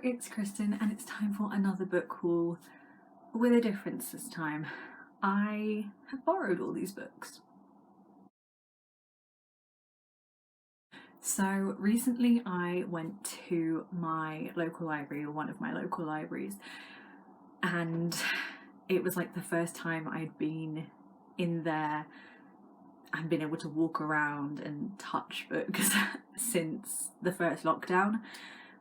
it's Kristen and it's time for another book haul with a difference this time. I have borrowed all these books. So recently I went to my local library, or one of my local libraries, and it was like the first time I'd been in there and been able to walk around and touch books since the first lockdown.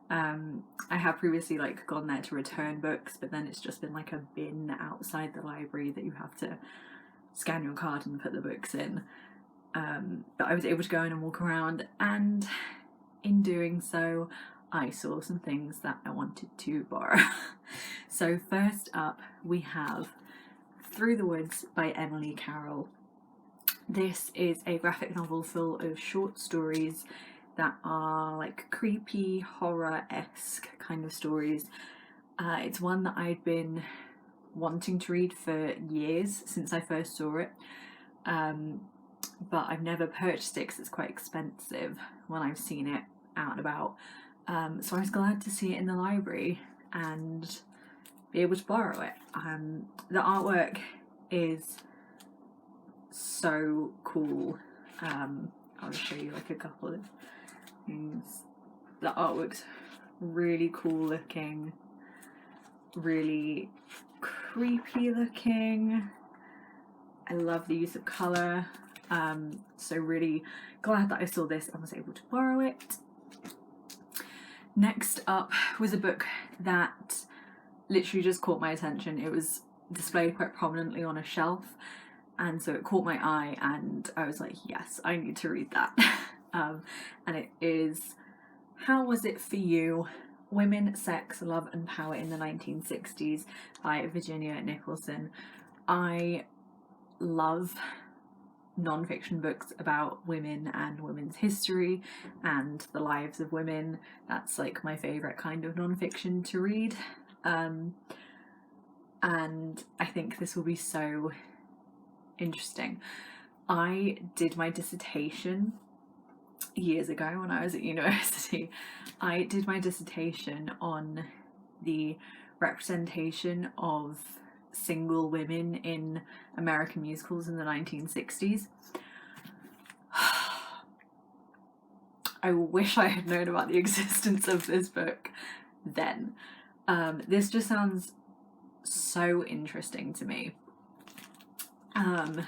I have previously gone there to return books, but then it's just been like a bin outside the library that you have to scan your card and put the books in. But I was able to go in and walk around, and in doing so I saw some things that I wanted to borrow. So first up we have Through the Woods by Emily Carroll. This is a graphic novel full of short stories that are like creepy, horror-esque kind of stories. It's one that I'd been wanting to read for years since I first saw it, but I've never purchased it because it's quite expensive when I've seen it out and about. So I was glad to see it in the library and be able to borrow it. The artwork is so cool. I'll show you like a couple of things. The artwork's really cool looking, really creepy looking. I love the use of colour. So really glad that I saw this and was able to borrow it. Next up was a book that literally just caught my attention. It was displayed quite prominently on a shelf, and so it caught my eye and I was like, yes, I need to read that. And it is How Was It For You? Women, Sex, Love and Power in the 1960s by Virginia Nicholson. I love non-fiction books about women and women's history and the lives of women. That's like my favourite kind of non-fiction to read. And I think this will be so interesting. I did my dissertation years ago when I was at university. I did my dissertation on the representation of single women in American musicals in the 1960s. I wish I had known about the existence of this book then. This just sounds so interesting to me. And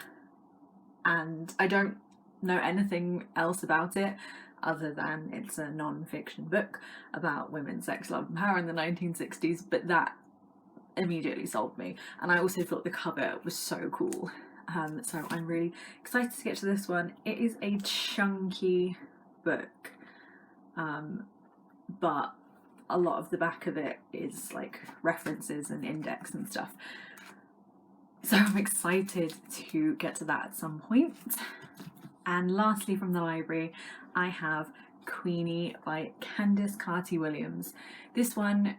I don't know anything else about it other than it's a non-fiction book about women, sex, love and power in the 1960s, but that immediately sold me. And I also thought the cover was so cool. So I'm really excited to get to this one. It is a chunky book, but a lot of the back of it is like references and index and stuff. So I'm excited to get to that at some point. And lastly from the library, I have Queenie by Candice Carty-Williams. This one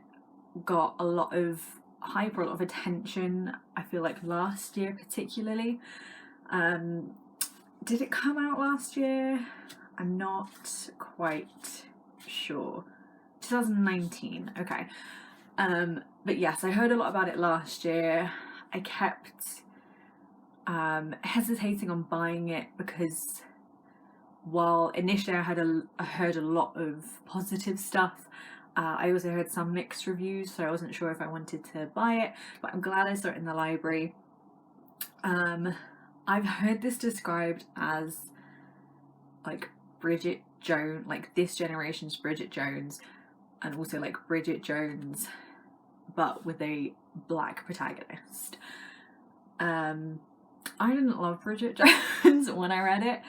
got a lot of hype, or a lot of attention, I feel like last year particularly. Did it come out last year? I'm not quite sure. 2019, okay. But yes, I heard a lot about it last year. I kept hesitating on buying it because while initially I heard a lot of positive stuff, I also heard some mixed reviews, so I wasn't sure if I wanted to buy it, but I'm glad I saw it in the library. I've heard this described as like Bridget Jones, like this generation's Bridget Jones, and also like Bridget Jones but with a black protagonist. I didn't love Bridget Jones when I read it,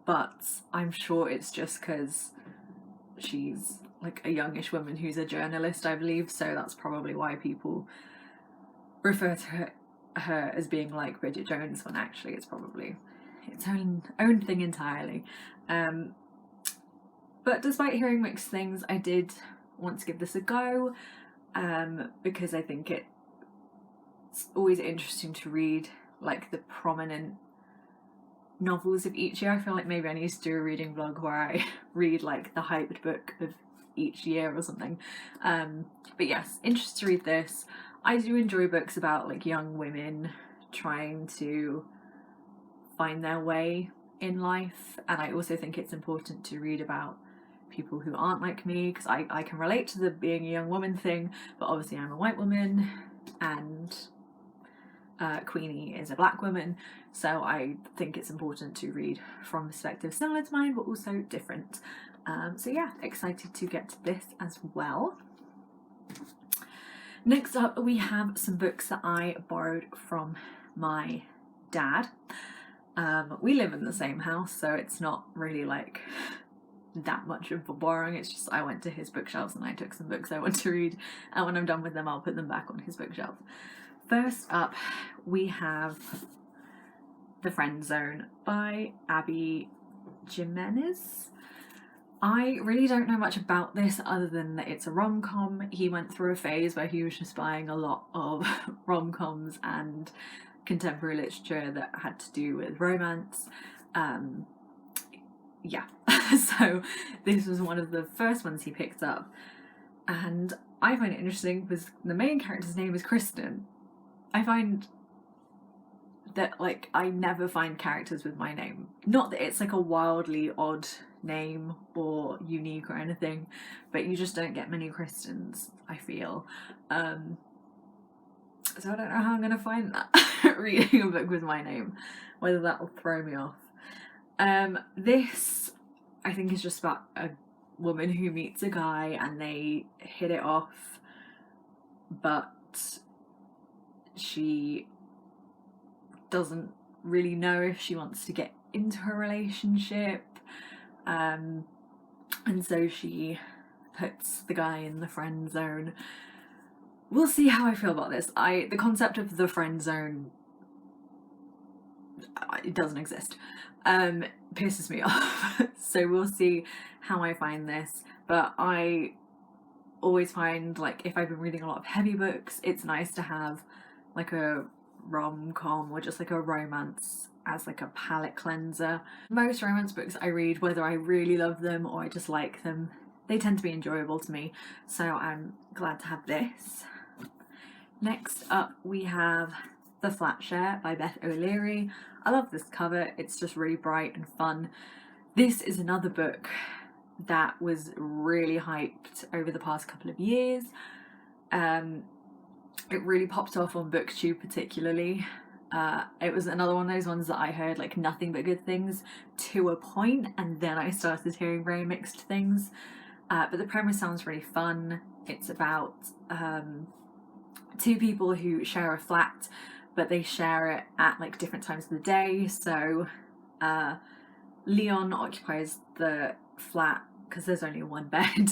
but I'm sure it's just because she's like a youngish woman who's a journalist, I believe, so that's probably why people refer to her as being like Bridget Jones when actually it's probably its own thing entirely. But despite hearing mixed things, I did want to give this a go, because I think it's always interesting to read like the prominent novels of each year. I feel like maybe I need to do a reading vlog where I read like the hyped book of each year or something. But yes, interested to read this. I do enjoy books about like young women trying to find their way in life, and I also think it's important to read about people who aren't like me, because I can relate to the being a young woman thing, but obviously I'm a white woman and Queenie is a black woman, so I think it's important to read from perspectives similar to mine but also different. So yeah, excited to get to this as well. Next up, we have some books that I borrowed from my dad. We live in the same house, so it's not really like that much of a borrowing. It's just I went to his bookshelves and I took some books I want to read, and when I'm done with them I'll put them back on his bookshelf. First up, we have The Friend Zone by Abby Jimenez. I really don't know much about this other than that it's a rom-com. He went through a phase where he was just buying a lot of rom-coms and contemporary literature that had to do with romance. Yeah, so this was one of the first ones he picked up, and I find it interesting because the main character's name is Kristen. I find that like I never find characters with my name. Not that it's like a wildly odd name or unique or anything, but you just don't get many Kristens, I feel. So I don't know how I'm gonna find that reading a book with my name, whether that will throw me off. This I think is just about a woman who meets a guy and they hit it off, but she doesn't really know if she wants to get into a relationship, and so she puts the guy in the friend zone. We'll see how I feel about this. The concept of the friend zone, it doesn't exist. Pisses me off. So we'll see how I find this, but I always find like if I've been reading a lot of heavy books, it's nice to have like a rom-com or just like a romance as like a palate cleanser. Most romance books I read, whether I really love them or I just like them, they tend to be enjoyable to me, so I'm glad to have this. Next up we have The Flat Share by Beth O'Leary. I love this cover, it's just really bright and fun. This is another book that was really hyped over the past couple of years. It really popped off on BookTube particularly. It was another one of those ones that I heard like nothing but good things to a point, and then I started hearing very mixed things. But the premise sounds really fun. It's about two people who share a flat, but they share it at like different times of the day. So Leon occupies the flat because there's only one bed,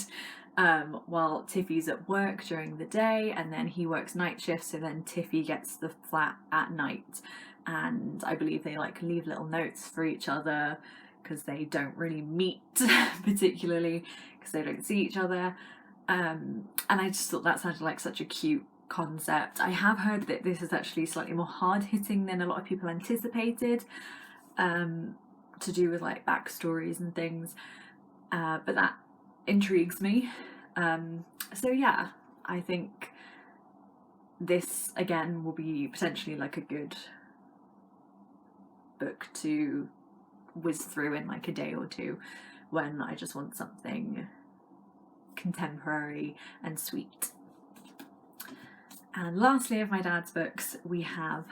while Tiffy's at work during the day, and then he works night shifts, so then Tiffy gets the flat at night, and I believe they like leave little notes for each other because they don't really meet particularly because they don't see each other, and I just thought that sounded like such a cute concept. I have heard that this is actually slightly more hard-hitting than a lot of people anticipated, to do with like backstories and things, but that intrigues me. So yeah, I think this again will be potentially like a good book to whiz through in like a day or two when I just want something contemporary and sweet. And lastly of my dad's books we have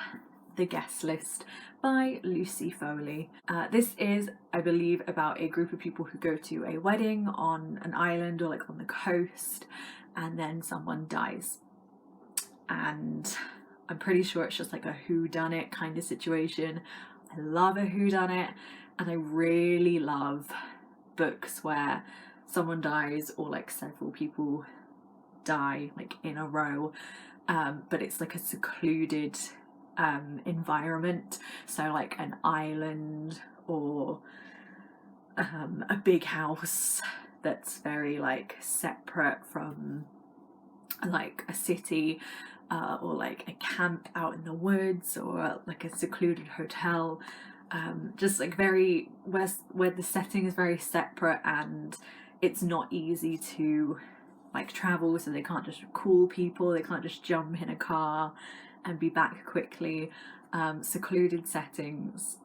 The Guest List by Lucy Foley. This is, I believe, about a group of people who go to a wedding on an island or like on the coast, and then someone dies. And I'm pretty sure it's just like a whodunit kind of situation. I love a whodunit, and I really love books where someone dies or like several people die like in a row, but it's like a secluded environment, so like an island or a big house that's very like separate from like a city, or like a camp out in the woods, or like a secluded hotel, just like very where the setting is very separate and it's not easy to like travel, so they can't just call people, they can't just jump in a car and be back quickly. Secluded settings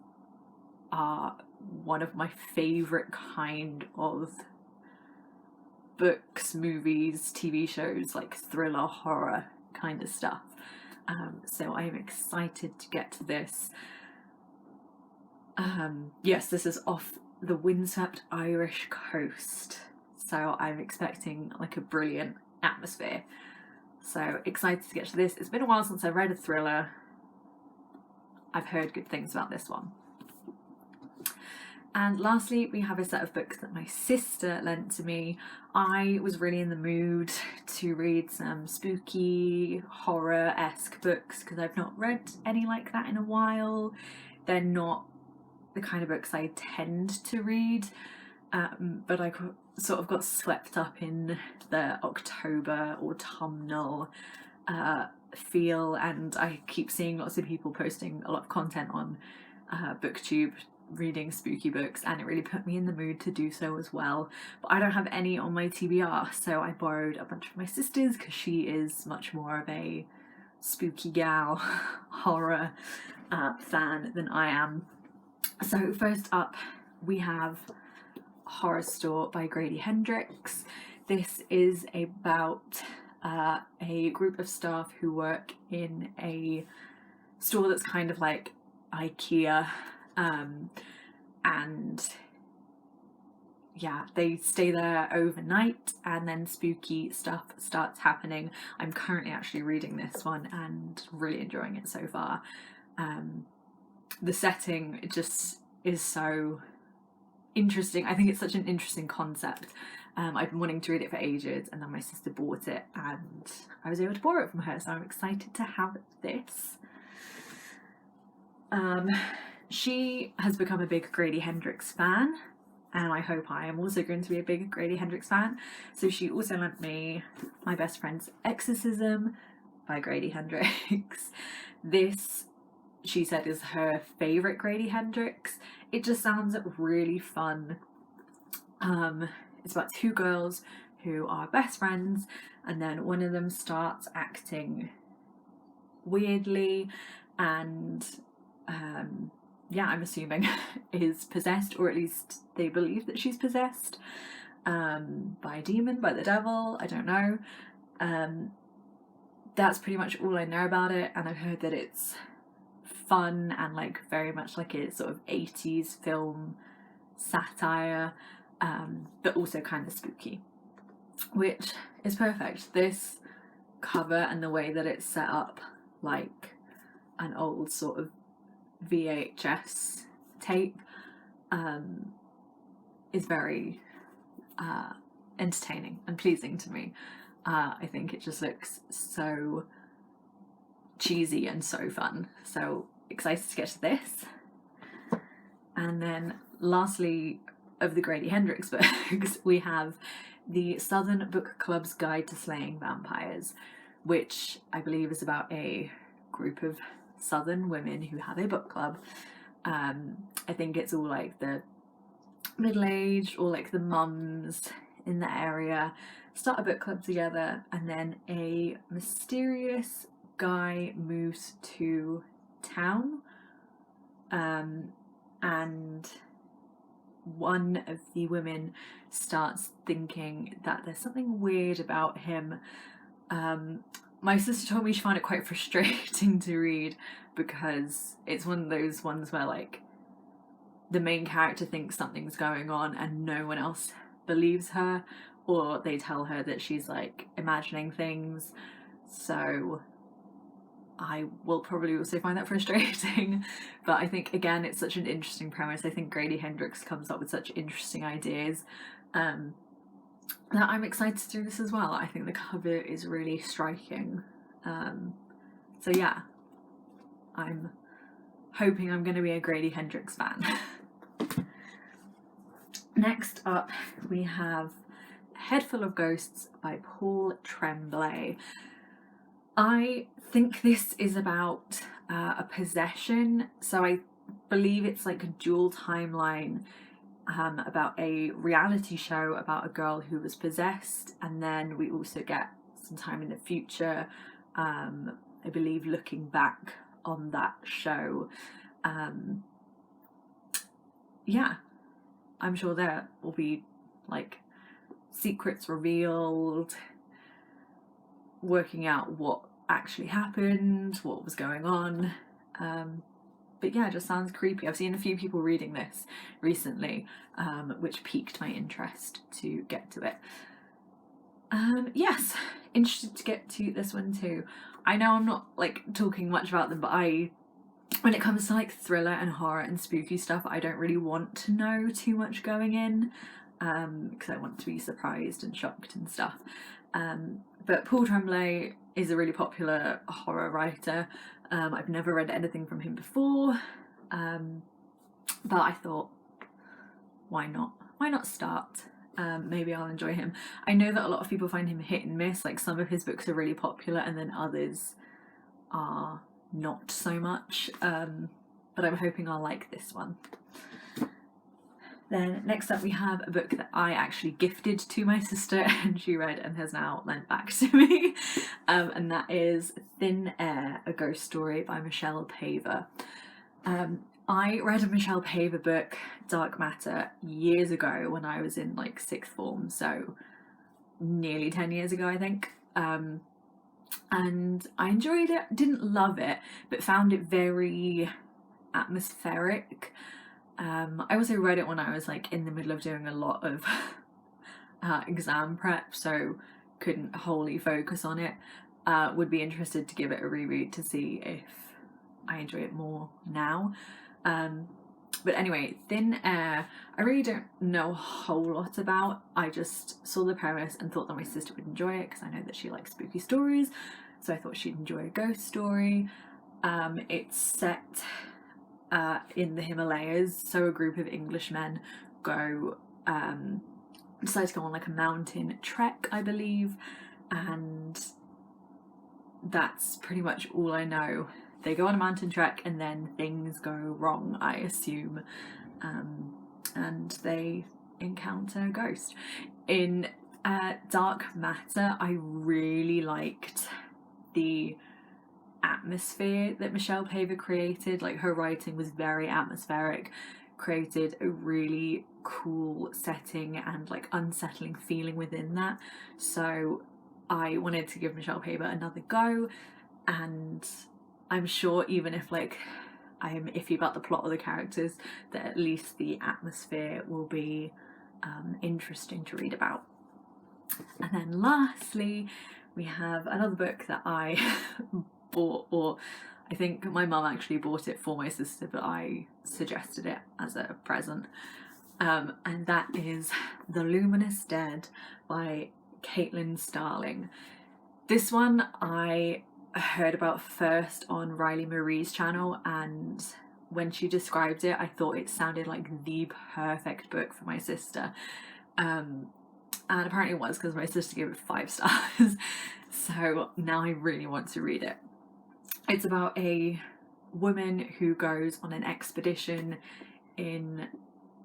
are one of my favourite kind of books, movies, TV shows, like thriller, horror kind of stuff. So I'm excited to get to this. Yes, this is off the windswept Irish coast, so I'm expecting like a brilliant atmosphere. So excited to get to this. It's been a while since I've read a thriller. I've heard good things about this one. And lastly, we have a set of books that my sister lent to me. I was really in the mood to read some spooky, horror-esque books because I've not read any like that in a while. They're not the kind of books I tend to read, but I sort of got swept up in the October autumnal feel, and I keep seeing lots of people posting a lot of content on BookTube reading spooky books, and it really put me in the mood to do so as well. But I don't have any on my TBR, so I borrowed a bunch of my sister's because she is much more of a spooky gal, horror fan than I am. So first up we have Horror Store by Grady Hendrix. This is about a group of staff who work in a store that's kind of like IKEA, and yeah, they stay there overnight and then spooky stuff starts happening. I'm currently actually reading this one and really enjoying it so far. The setting just is so interesting. I think it's such an interesting concept. I've been wanting to read it for ages, and then my sister bought it and I was able to borrow it from her, so I'm excited to have this. She has become a big Grady Hendrix fan, and I hope I am also going to be a big Grady Hendrix fan. So she also lent me my best friend's Exorcism by Grady Hendrix. This, she said, is her favourite Grady Hendrix. It just sounds really fun. It's about two girls who are best friends, and then one of them starts acting weirdly and yeah, I'm assuming is possessed, or at least they believe that she's possessed by a demon, by the devil, I don't know. That's pretty much all I know about it, and I've heard that it's fun and like very much like a sort of 80s film satire, but also kind of spooky, which is perfect. This cover and the way that it's set up like an old sort of VHS tape is very entertaining and pleasing to me. I think it just looks so cheesy and so fun, so excited to get to this. And then lastly, of the Grady Hendrix books, we have the Southern Book Club's Guide to Slaying Vampires, which I believe is about a group of Southern women who have a book club. I think it's all like the middle-aged or like the mums in the area start a book club together, and then a mysterious guy moves to town, and one of the women starts thinking that there's something weird about him. My sister told me she found it quite frustrating to read because it's one of those ones where like the main character thinks something's going on and no one else believes her, or they tell her that she's like imagining things. So I will probably also find that frustrating, but I think again it's such an interesting premise. I think Grady Hendrix comes up with such interesting ideas that I'm excited to do this as well. I think the cover is really striking. So yeah, I'm hoping I'm going to be a Grady Hendrix fan. Next up we have Head Full of Ghosts by Paul Tremblay. I think this is about a possession, so I believe it's like a dual timeline. about a reality show about a girl who was possessed, and then we also get some time in the future, I believe, looking back on that show. Yeah, I'm sure there will be like secrets revealed, working out what actually happened, what was going on. But yeah, it just sounds creepy. I've seen a few people reading this recently, which piqued my interest to get to it. Yes, interested to get to this one too. I know I'm not like talking much about them, but when it comes to like thriller and horror and spooky stuff, I don't really want to know too much going in, because I want to be surprised and shocked and stuff. But Paul Tremblay is a really popular horror writer. I've never read anything from him before, but I thought, why not? Why not start? Maybe I'll enjoy him. I know that a lot of people find him hit and miss, like some of his books are really popular and then others are not so much, but I'm hoping I'll like this one. Then next up we have a book that I actually gifted to my sister and she read and has now lent back to me, and that is Thin Air, a Ghost Story by Michelle Paver. I read a Michelle Paver book, Dark Matter, years ago when I was in like sixth form, so nearly 10 years ago I think, and I enjoyed it. Didn't love it, but found it very atmospheric. I also read it when I was like in the middle of doing a lot of exam prep, so couldn't wholly focus on it. Would be interested to give it a reread to see if I enjoy it more now. But anyway, Thin Air, I really don't know a whole lot about. I just saw the premise and thought that my sister would enjoy it because I know that she likes spooky stories, so I thought she'd enjoy a ghost story. It's set in the Himalayas, so a group of Englishmen decide to go on like a mountain trek, I believe, and that's pretty much all I know. They go on a mountain trek and then things go wrong, I assume, and they encounter a ghost. In Dark Matter, I really liked the atmosphere that Michelle Paver created. Like, her writing was very atmospheric, created a really cool setting and like unsettling feeling within that, so I wanted to give Michelle Paver another go, and I'm sure even if like I am iffy about the plot or the characters, that at least the atmosphere will be interesting to read about. And then lastly we have another book that I bought, or I think my mum actually bought it for my sister, but I suggested it as a present, and that is The Luminous Dead by Caitlin Starling. This one I heard about first on Riley Marie's channel, and when she described it I thought it sounded like the perfect book for my sister, and apparently it was, because my sister gave it 5 stars. So now I really want to read it. It's about a woman who goes on an expedition in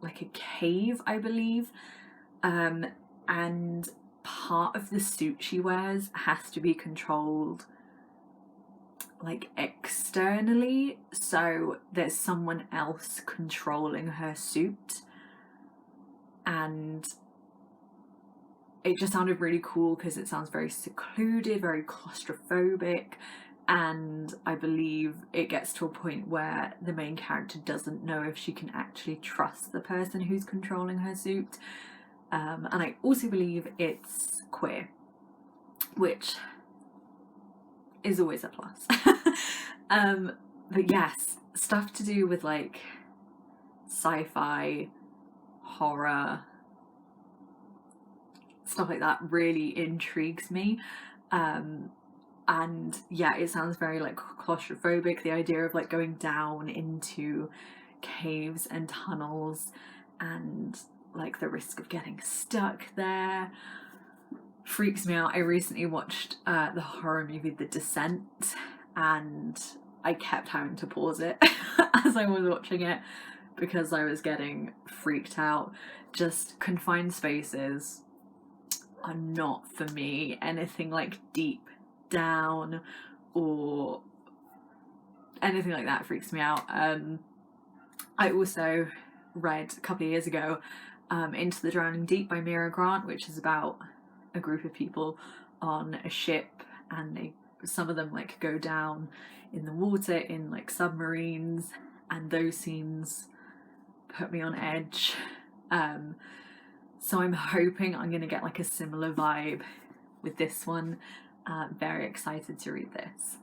like a cave, I believe, and part of the suit she wears has to be controlled like externally, so there's someone else controlling her suit, and it just sounded really cool because it sounds very secluded, very claustrophobic, and I believe it gets to a point where the main character doesn't know if she can actually trust the person who's controlling her suit, and I also believe it's queer, which is always a plus. But yes, stuff to do with like sci-fi, horror, stuff like that really intrigues me, and yeah, it sounds very like claustrophobic. The idea of like going down into caves and tunnels and like the risk of getting stuck there freaks me out. I recently watched the horror movie The Descent, and I kept having to pause it as I was watching it because I was getting freaked out. Just confined spaces are not for me. Anything like deep down or anything like that freaks me out. I also read a couple of years ago Into the Drowning Deep by Mira Grant, which is about a group of people on a ship, and some of them like go down in the water in like submarines, and those scenes put me on edge. So I'm hoping I'm gonna get like a similar vibe with this one. Very excited to read this.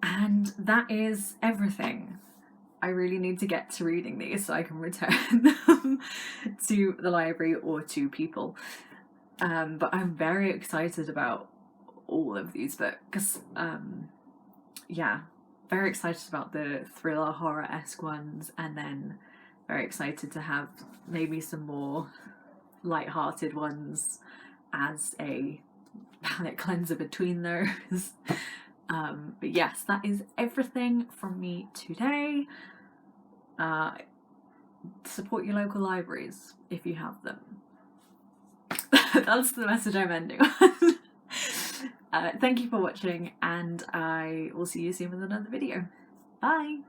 And that is everything. I really need to get to reading these so I can return them to the library or to people. But I'm very excited about all of these books. Yeah, very excited about the thriller horror-esque ones, and then very excited to have maybe some more light-hearted ones as a palate cleanser between those. But yes, that is everything from me today. Support your local libraries if you have them. That's the message I'm ending on. Thank you for watching, and I will see you soon with another video. Bye!